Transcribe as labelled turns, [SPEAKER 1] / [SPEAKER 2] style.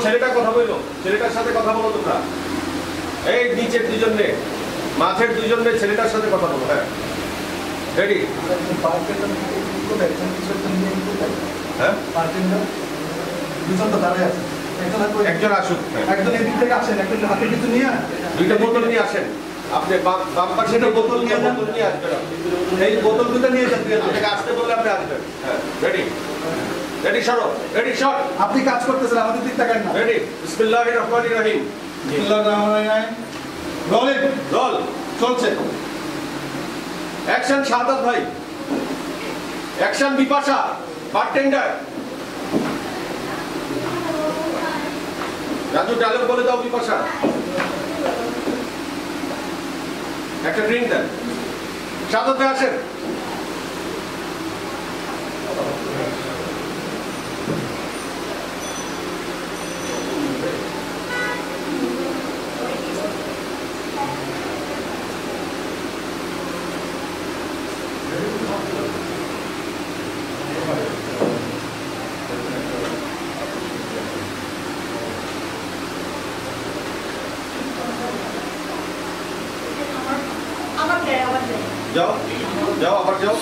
[SPEAKER 1] ছেলেটা কথা বললো, ছেলেটার সাথে কথা বলো তোমরা। এই নিচের দুজন নে, মাঝের দুজন নে, ছেলেটার সাথে কথা বলো। হ্যাঁ রেডি। হ্যাঁ
[SPEAKER 2] দুজন তো দাঁড়ায় আছে,
[SPEAKER 1] একজন আসুন,
[SPEAKER 2] একজন এদিক থেকে আসেন, একজন হাতে কিছু নিয়ে
[SPEAKER 1] দুইটা বোতল নিয়ে আসেন। আপনি বাম পাশে বোতল নিয়ে আসবেন।
[SPEAKER 2] এই বোতল দুটো নিয়ে যান।
[SPEAKER 1] আপনাকে আসতে বললে আপনি আসবেন। হ্যাঁ রেডি, রেডি সরো, রেডি শট।
[SPEAKER 2] আপনি কাজ করতেছেন, আমাদের দিক তাকান না।
[SPEAKER 1] রেডি, বিসমিল্লাহির রহমানির রহিম।
[SPEAKER 2] বিসমিল্লাহির রহমানির রহিম। রোলিং,
[SPEAKER 1] রোল
[SPEAKER 2] চলছে।
[SPEAKER 1] অ্যাকশন শাহাদাত ভাই, action Bipasha bartender. Raju dialogue বলে দাও বিপাশা, একটা ড্রিঙ্ক দেন। শাহাদাত ভাই আসেন। যাও যাও, আবার যাও।